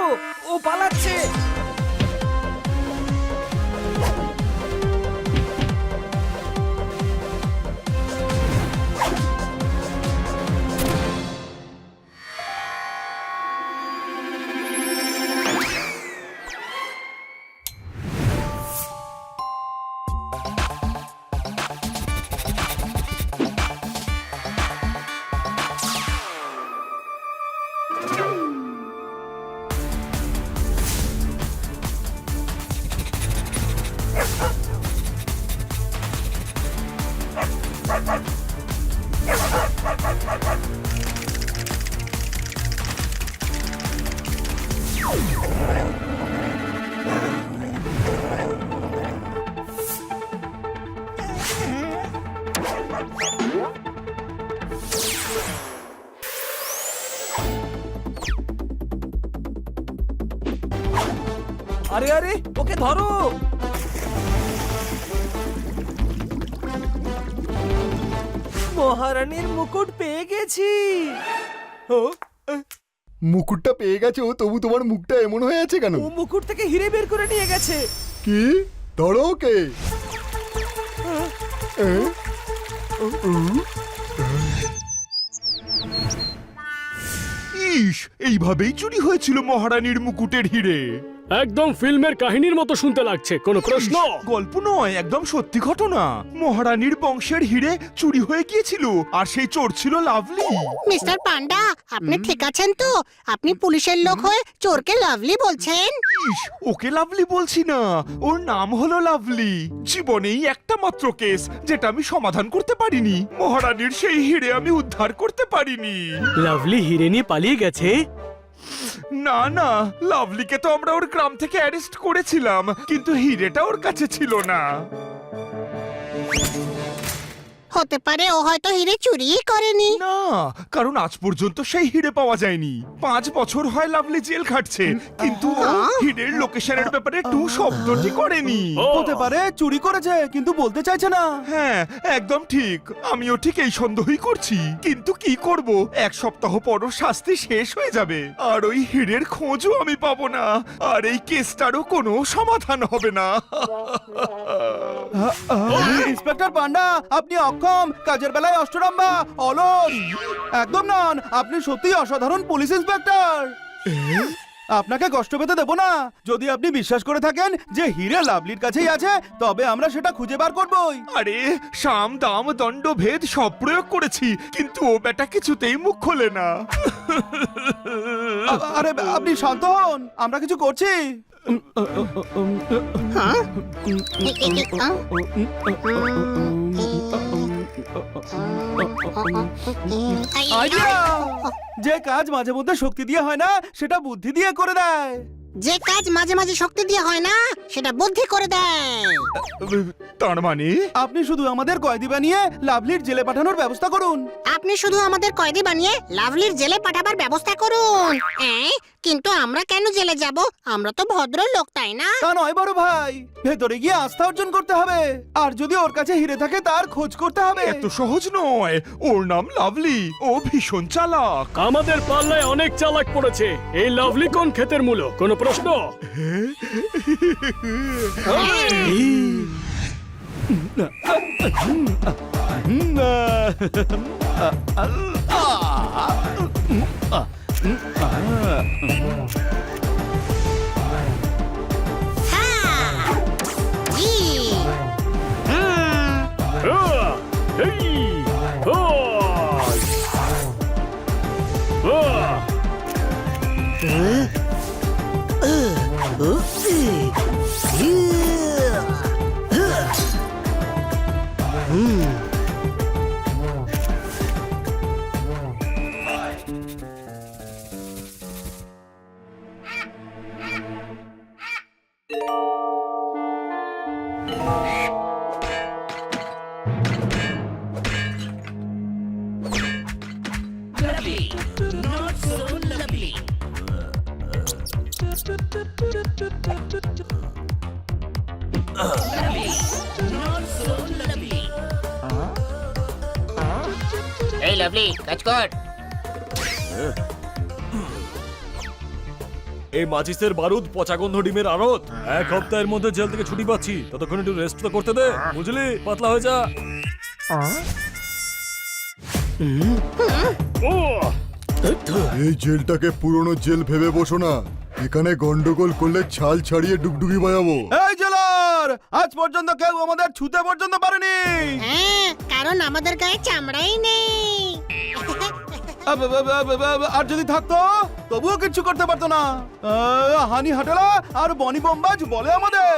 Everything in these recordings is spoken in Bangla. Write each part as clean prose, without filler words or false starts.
দেখো, ও পালাচ্ছে। আরে আরে, ওকে ধরো। মহারানীর মুকুট পেয়ে গেছি। মুকুটটা পেয়ে গেছো, তবু তোমার মুখটা এমন হয়ে আছে কেন? ও মুকুট থেকে হিরে বের করে নিয়ে গেছে। কি? ধরো ওকে। ইস, এইভাবেই চুরি হয়েছিল মহারানীর মুকুটের হিরে। একদম ফিল্মের কাহিনীর মতো শুনতে লাগছে। কোনো প্রশ্ন? গল্প নয়, একদম সত্যি ঘটনা। মহারানীর বংশের হিরে চুরি হয়ে গিয়েছিল, আর সেই চোর ছিল লাভলি। মিস্টার পান্ডা, আপনি ঠিক আছেন তো? আপনি পুলিশের লোক হয়ে চোরকে লাভলি বলছেন? ইস, ওকে লাভলি বলছি না, ওর নাম হলো লাভলি। জীবনেই একটা মাত্র কেস যেটা আমি সমাধান করতে পারিনি। মহারানীর সেই হিরে আমি উদ্ধার করতে পারিনি। লাভলি হিরে নিয়ে পালিয়ে গেছে? না না, লাভলিকে তো আমরা ওর গ্রাম থেকে অ্যারেস্ট করেছিলাম, কিন্তু হিরেটা ওর কাছে ছিল না। হতে পারে ও হয়তো হিরে চুরিই করেনি। না, কারণ আজ পর্যন্ত সেই হিরে পাওয়া যায়নি। 5 বছর হয় লাভলি জেল খাটছে, কিন্তু ও হিরের লোকেশনের ব্যাপারে টু শব্দটি করেনি। হতে পারে চুরি করেছে, কিন্তু বলতে চাইছে না। হ্যাঁ, একদম ঠিক। আমিও ঠিক এই সন্দেহই করছি, কিন্তু কি করব? 1 সপ্তাহ পর ওর শাস্তি শেষ হয়ে যাবে, আর ওই হিরের খোঁজও আমি পাবো না, আর এই কেসটারও কোনো সমাধান হবে না। ইন্সপেক্টর পান্ডা, আপনি অক্ষম, কাজের বেলায় অষ্টরম্ভা, অলস। একদম নন, আপনি সত্যিই অসাধারণ পুলিশ ইন্সপেক্টর। আপনাকে কষ্ট পেতে দেব না। যদি আপনি বিশ্বাস করে থাকেন যে হিরে লাভলির কাছেই আছে, তবে আমরা সেটা খুঁজে বার করবই। আরে, সাম দাম দণ্ড ভেদ সব প্রয়োগ করেছি, কিন্তু ও বেটা কিছুতেই মুখ খোলে না। আরে আপনি শান্ত হন, আমরা কিছু করছি। আইডিয়া! যে কাজ মাঝে মধ্যে শক্তি দিয়ে হয় না, সেটা বুদ্ধি দিয়ে করে দেয়। যে কাজ মাঝে মাঝে শক্তি দিয়ে হয় না, সেটা বুদ্ধি করে দেয়। তার মানে আপনি শুধু আমাদের কয়েদি বানিয়ে লাভলির জেলে পাঠানোর ব্যবস্থা করুন। আপনি শুধু আমাদের কয়েদি বানিয়ে লাভলির জেলে পাঠাবার ব্যবস্থা করুন। কিন্তু আমরা কেন জেলে যাব? আমরা তো ভদ্র লোক, তাই না? তা নয় বড় ভাই, ভেতরে গিয়ে আস্থা অর্জন করতে হবে, আর যদি ওর কাছে হিরে থাকে তার খোঁজ করতে হবে। এত সহজ নয়। ওর নাম লাভলি, ও ভীষণ চালাক। আমাদের পাল্লায় অনেক চালাক পড়েছে। এই লাভলি কোন ক্ষেতের মূলো? কোনো প্রশ্ন? এই লাভলি, কাজ কর। এই মাচিসের বারুদ পচাগন্ধ ডিমের আড়ত। 1 সপ্তাহের মধ্যে জেল থেকে ছুটি পাচ্ছি, ততক্ষণ একটু রেস্ট তো করতে দে, বুঝলি? পাতলা হয়ে যা। ও এই জেলটাকে পুরনো জেল ভেবে বসো না, এখানে গন্ডগোল করলে ছাল ছাড়িয়ে ডুগডুগি বাজাবো। এই জেলার, আজ পর্যন্ত কেউ আমাদের ছুতে পর্যন্ত পারেনি। হ্যাঁ, কারণ আমাদের গায়ে চামড়াই নেই। আর যদি থাকতো তবুও কিচ্ছু করতে পারতো না। হানি হাটেলা আর বনি বোম্বাজ বলে আমাদের।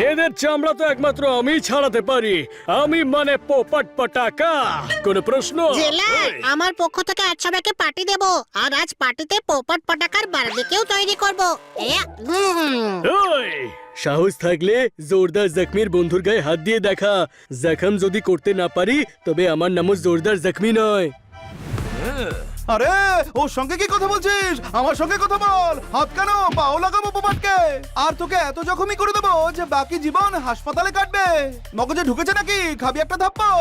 এদের চামড়া তো একমাত্র আমি ছাড়াতে পারি। আমি মানে পোপট পটাকা। কোনো প্রশ্ন? জেলার, আমার পক্ষ থেকে আজ সবাইকে পার্টি দেব। আর আজ পার্টিতে পোপট পটাকার বারবিকিউ তৈরি করব। ওই, সাহস থাকলে জোরদার জখমির বন্ধুর গায়ে হাত দিয়ে দেখা। জখম যদি করতে না পারি তবে আমার নামও জোরদার জখমি নয়। আরে ওর সঙ্গে কি কথা বলছিস? আমার সঙ্গে কথা বল। হাত কেন, পাও লাগাবো পোপাটকে। আর তোকে এত জখমই করে দেবো যে বাকি জীবন হাসপাতালে কাটবে। মগজে ঢুকেছে নাকি? খাবি একটা থাপ্পড়।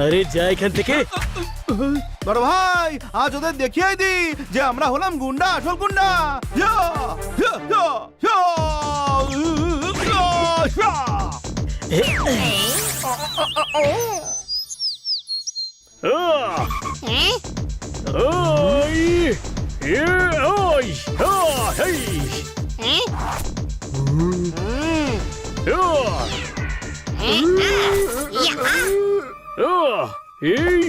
আরে যা এখান থেকে। বড় ভাই, আজ ওদের দেখিয়ে দি যে আমরা হলাম গুন্ডা, আসল গুন্ডা। ইয়া, ইয়া, ইয়া, ইয়া, ইয়া, ইয়া। হ্যাঁ? ওই, ওই, হেই, হ্যাঁ? ইয়া, এই,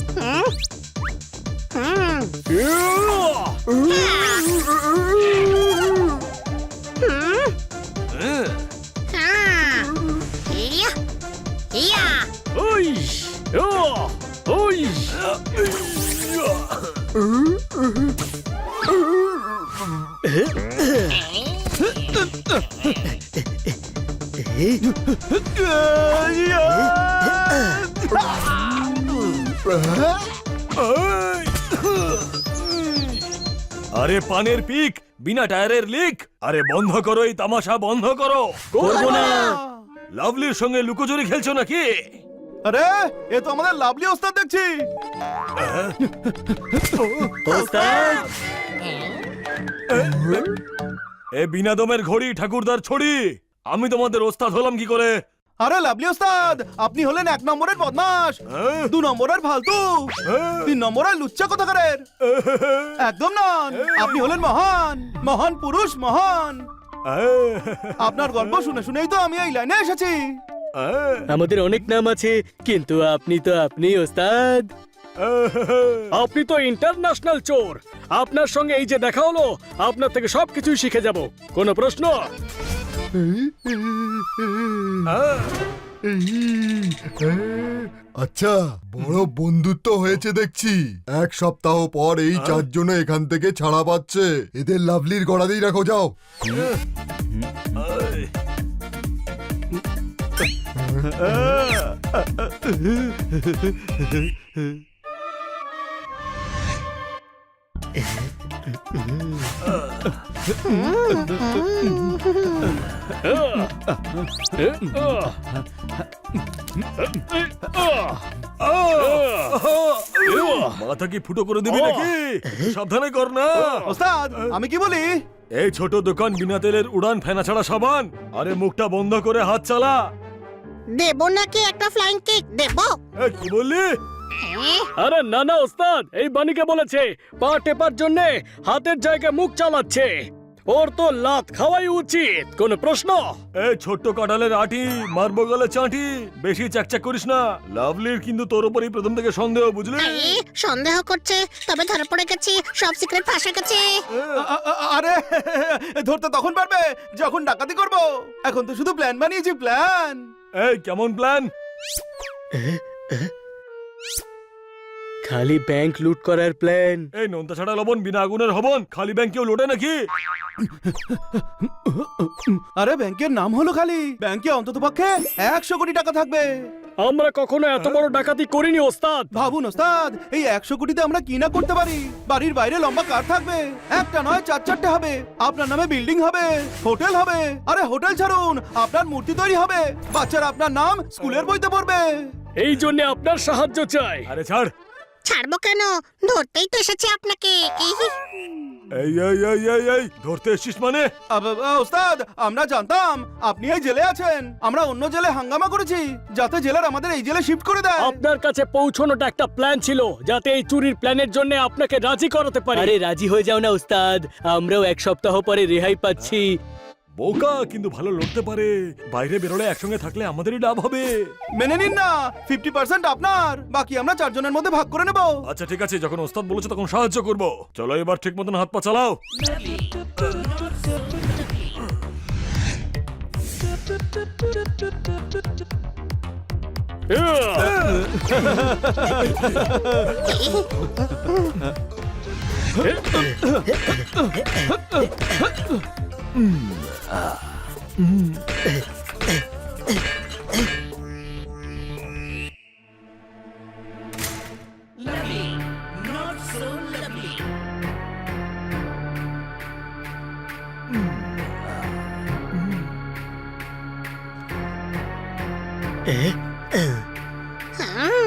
হুম, হুম, হ্যাঁ, ইয়া, ইয়া। ওই, ওই। আরে পানের পিক, বিনা টায়ারের লিক। আরে বন্ধ করো এই তামাশা, বন্ধ করো। করবো না। লাভলির সঙ্গে লুকোচুরি খেলছো নাকি? আরে এ তো আমাদের লাভলি ওস্তাদ দেখছি। ওস্তাদ, এ বিনা দমের ঘড়ি, ঠাকুরদার ছড়ি। আমি তোমাদের ওস্তাদ হলাম কি করে? আরে লাভলি ওস্তাদ, আপনি হলেন 1 নম্বরের বদমাশ, 2 নম্বরের ফালতু, 3 নম্বরের লুচ্চা কোথাকারের। একদম নন, আপনি হলেন মহান, মহান পুরুষ, মহান। আপনার গল্প শুনে শুনেই তো আমি এই লাইনে এসেছি। আমাদের অনেক নাম আছে, কিন্তু আপনি তো আপনি ওস্তাদ। আপনি তো ইন্টারন্যাশনাল চোর। আপনার সঙ্গে এই যে দেখা হলো, আপনার থেকে সবকিছুই শিখে যাব। কোনো প্রশ্ন? আচ্ছা, বড় বন্ধুত্ব হয়েছে দেখছি। 1 সপ্তাহ পর এই 4 জন এখান থেকে ছাড়া পাচ্ছে। এদের লাভলির গড়াতেই রাখো, যাও। মাথা কি ফুটো করে দিবি নাকি? সাবধানে কর না। ওস্তাদ, আমি কি বলি? এই ছোট দোকান, বিনা তেলের উড়ান, ফেনা ছাড়া সাবান। আরে মুখটা বন্ধ করে হাত চালা। দেব নাকি একটা ফ্লাইং কিক দেব? এ, কি বললি? হ্যাঁ? আরে না না ওস্তাদ, এই বানিকে বলেছে পা টেপার জন্য হাতের জায়গায় মুখ চালাচ্ছে। ওর তো লাত খাওয়াই উচিত। কোনো প্রশ্ন? এই ছোট্ট কাঁঠালের আটি, মারবো গলে চাটি। বেশি চ্যাকচ্যাক করিস না। লাভলির কিন্তু তোর উপরই প্রথম থেকে সন্দেহ, বুঝলি? এই, সন্দেহ করছে, তবে ধরে পড়ে গেছি, সব সিক্রেট ফাঁসে গেছে। আরে ধরতে তখন পারবে যখন ডাকাতি করব। এখন তো শুধু প্ল্যান বানিয়েছি, প্ল্যান। এই কেমন প্ল্যান? খালি ব্যাংক লুট করার প্ল্যান। এই নোনতা ছাড়া লবণ, বিনা আগুনের হবন। খালি ব্যাংক কেউ লোটে নাকি? আরে ব্যাংকের নাম হলো খালি, ব্যাংকে অন্তত পক্ষে 100 কোটি টাকা থাকবে। আমরা কখনো এত বড় ডাকাতি করিনি ওস্তাদ। ভাবুন ওস্তাদ, এই 100 কোটিতে আমরা কি না করতে পারি। বাড়ির বাইরে লম্বা কার থাকবে, একটা নয় 4-4টে হবে। আপনার নামে বিল্ডিং হবে, হোটেল হবে। আরে হোটেল ছাড়ুন, আপনার মূর্তি তৈরি হবে। বাচ্চারা আপনার নাম স্কুলের বইতে পড়বে। এই জন্য আপনার সাহায্য চাই। আরে ছাড়। ছাড়বো কেন, ধরতেই তো এসেছি আপনাকে। এই ধরতে এসছিস মানে? ওস্তাদ, আমরা জানতাম আপনি এই জেলে আছেন। আমরা অন্য জেলে হাঙ্গামা করেছি যাতে জেলার আমাদের এই জেলে শিফট করে দেয়। আপনার কাছে পৌঁছানোটা একটা প্ল্যান ছিল, যাতে এই চুরির প্ল্যানের জন্য আপনাকে রাজি করাতে পারি। আরে রাজি হয়ে যাও না উস্তাদ, আমরাও এক সপ্তাহ পরে রেহাই পাচ্ছি। বোকা কিন্তু ভালো লড়তে পারে। বাইরে বেরোলে একসঙ্গে থাকলে আমাদেরই লাভ হবে। মেনে নিন না, 50% আপনার, বাকি আমরা 4 জনের মধ্যে ভাগ করে নেব। আচ্ছা ঠিক আছে, যখন ওস্তাদ বলেছে তখন সাহায্য করব। চলো এবার ঠিক মতন হাত পা চালাও। হুম। এই, হ্যাঁ?